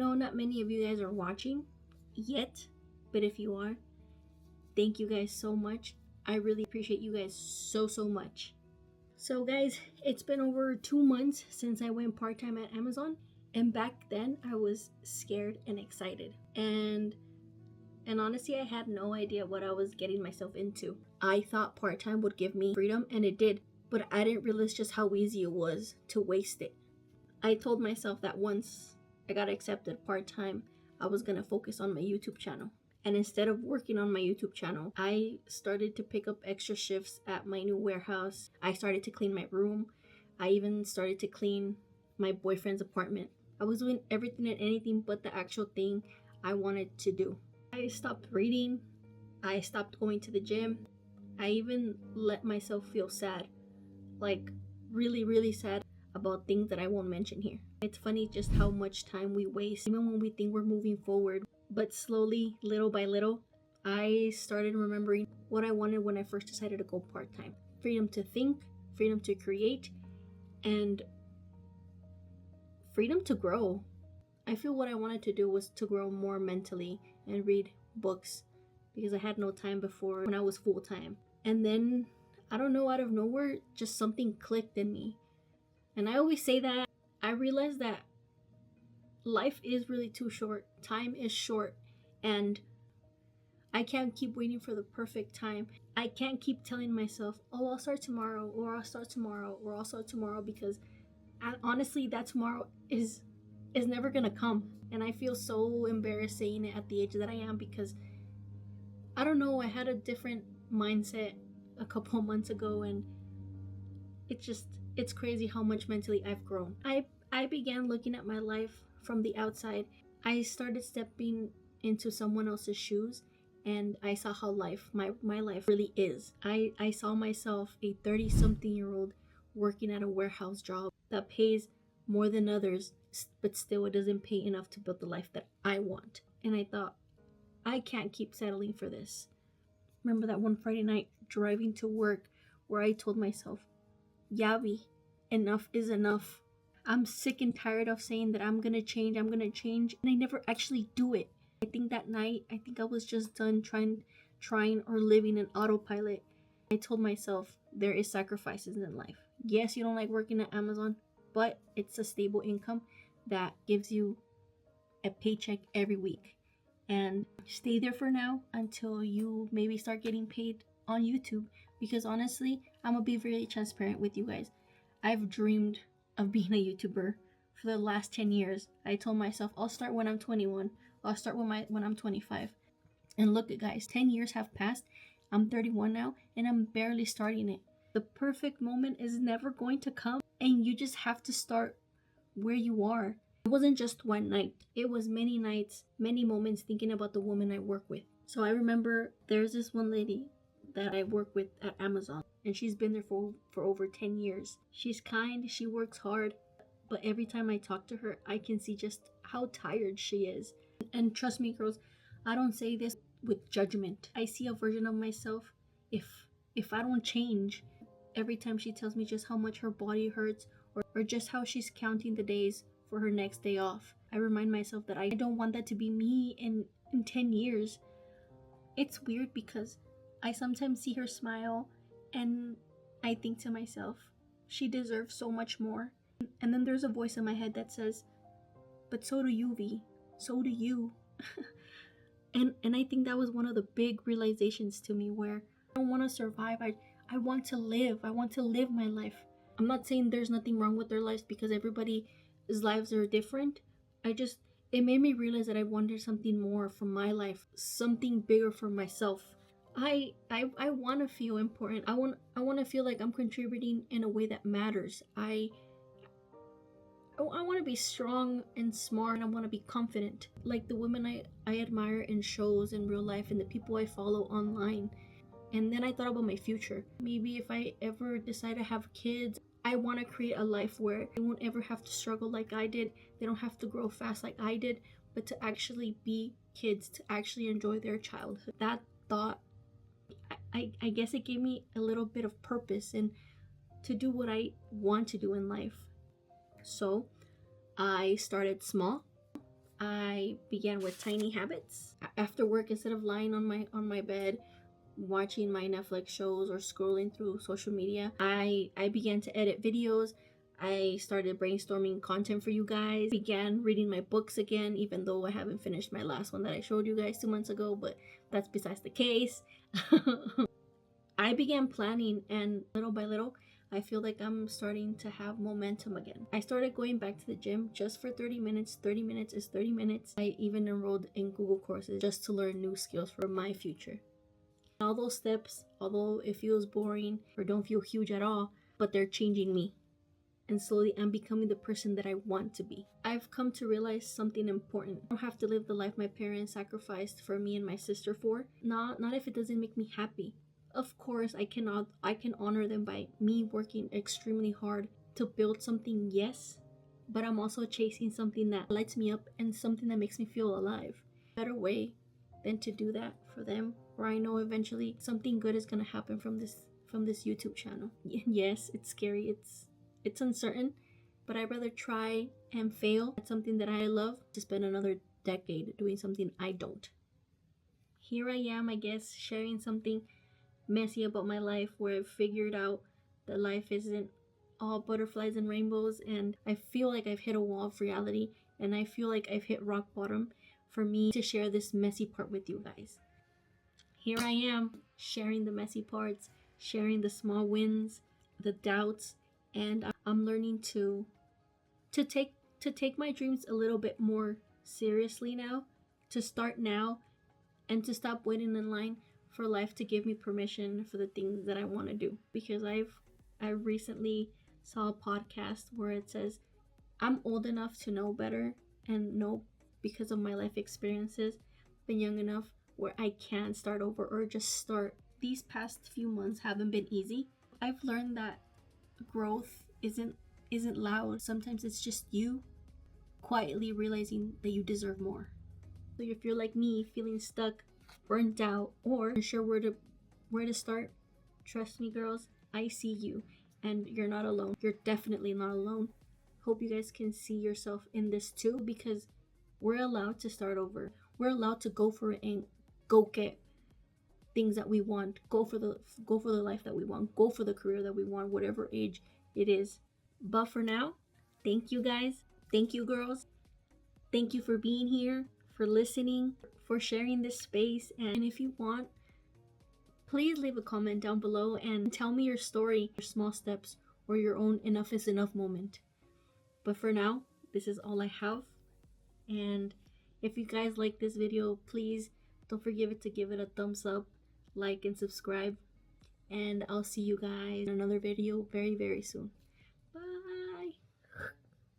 know not many of you guys are watching yet, but if you are, thank you guys so much. I really appreciate you guys so much. So guys, it's been over 2 months since I went part-time at Amazon, and back then I was scared and excited. And honestly, I had no idea what I was getting myself into. I thought part-time would give me freedom, and it did, but I didn't realize just how easy it was to waste it. I told myself that once I got accepted part-time, I was gonna focus on my YouTube channel. And instead of working on my YouTube channel, I started to pick up extra shifts at my new warehouse. I started to clean my room. I even started to clean my boyfriend's apartment. I was doing everything and anything but the actual thing I wanted to do. I stopped reading. I stopped going to the gym. I even let myself feel sad. Like really sad about things that I won't mention here. It's funny just how much time we waste even when we think we're moving forward. But slowly, little by little, I started remembering what I wanted when I first decided to go part-time. Freedom to think, freedom to create, and freedom to grow. I feel what I wanted to do was to grow more mentally and read books because I had no time before when I was full-time. And then, I don't know, out of nowhere, just something clicked in me. And I always say that. I realized that life is really too short. Time is short, and I can't keep waiting for the perfect time. I can't keep telling myself, oh, I'll start tomorrow, or I'll start tomorrow, or I'll start tomorrow, because honestly, that tomorrow is never gonna come. And I feel so embarrassed saying it at the age that I am, because I don't know, I had a different mindset a couple months ago, and it's crazy how much mentally I've grown. I began looking at my life from the outside. I started stepping into someone else's shoes, and I saw how my life really is. I saw myself a 30-something-year-old working at a warehouse job that pays more than others, but still it doesn't pay enough to build the life that I want. And I thought, I can't keep settling for this. Remember that one Friday night driving to work where I told myself, Yavi, enough is enough. I'm sick and tired of saying that I'm gonna change, and I never actually do it. I think that night, I was just done trying or living in autopilot. I told myself, there is sacrifices in life. Yes, you don't like working at Amazon, but it's a stable income that gives you a paycheck every week. And stay there for now until you maybe start getting paid on YouTube. Because honestly, I'm gonna be really transparent with you guys. I've dreamed of being a YouTuber for the last 10 years. I told myself I'll start when I'm 21. I'll start when I'm 25. And look at guys, 10 years have passed. I'm 31 now, and I'm barely starting it. The perfect moment is never going to come, and you just have to start where you are. It wasn't just one night. It was many nights, many moments thinking about the woman I work with. So I remember there's this one lady that I work with at Amazon, and she's been there for over 10 years. She's kind, she works hard, but every time I talk to her, I can see just how tired she is. And trust me, girls, I don't say this with judgment. I see a version of myself if I don't change. Every time she tells me just how much her body hurts, or just how she's counting the days for her next day off, I remind myself that I don't want that to be me in 10 years. It's weird because I sometimes see her smile and I think to myself, she deserves so much more. And then there's a voice in my head that says, but so do you, V. So do you. and I think that was one of the big realizations to me, where I don't want to survive. I want to live. I want to live my life. I'm not saying there's nothing wrong with their lives, because everybody's lives are different. It made me realize that I wanted something more from my life, something bigger for myself. I want to feel important. I want to feel like I'm contributing in a way that matters. I want to be strong and smart, and I want to be confident, like the women I admire in shows in real life and the people I follow online. And then I thought about my future. Maybe if I ever decide to have kids, I want to create a life where they won't ever have to struggle like I did. They don't have to grow fast like I did, but to actually be kids, to actually enjoy their childhood. That thought, I guess it gave me a little bit of purpose and to do what I want to do in life. So I started small. I began with tiny habits. After work, instead of lying on my bed watching my Netflix shows or scrolling through social media, I began to edit videos. I started brainstorming content for you guys, began reading my books again, even though I haven't finished my last one that I showed you guys 2 months ago, but that's besides the case. I began planning, and little by little, I feel like I'm starting to have momentum again. I started going back to the gym just for 30 minutes. 30 minutes is 30 minutes. I even enrolled in Google courses just to learn new skills for my future. All those steps, although it feels boring or don't feel huge at all, but they're changing me. And slowly I'm becoming the person that I want to be. I've come to realize something important. I don't have to live the life my parents sacrificed for me and my sister for. Not if it doesn't make me happy. Of course, I can honor them by me working extremely hard to build something, yes, but I'm also chasing something that lights me up and something that makes me feel alive. Better way than to do that for them, where I know eventually something good is gonna happen from this YouTube channel. Yes, it's scary, it's uncertain, but I'd rather try and fail at something that I love to spend another decade doing something I don't. Here I am, I guess, sharing something messy about my life, where I've figured out that life isn't all butterflies and rainbows, and I feel like I've hit a wall of reality, and I feel like I've hit rock bottom for me to share this messy part with you guys. Here I am, sharing the messy parts, sharing the small wins, the doubts, and I'm learning to take my dreams a little bit more seriously now, to start now, and to stop waiting in line for life to give me permission for the things that I want to do. Because I recently saw a podcast where it says I'm old enough to know better, and know, because of my life experiences, been young enough where I can start over or just start. These past few months haven't been easy. I've learned that growth isn't loud. Sometimes it's just you quietly realizing that you deserve more. So if you're like me, feeling stuck, burnt out, or unsure where to start, trust me, girls, I see you, and you're not alone. You're definitely not alone. Hope you guys can see yourself in this too, because we're allowed to start over. We're allowed to go for it and go get things that we want. Go for the life that we want. Go for the career that we want, whatever age it is. But for now, thank you guys. Thank you, girls. Thank you for being here, for listening, for sharing this space. And if you want, please leave a comment down below and tell me your story, your small steps, or your own enough is enough moment. But for now, this is all I have. And if you guys like this video, please don't forget to give it a thumbs up, like, and subscribe. And I'll see you guys in another video very, very soon.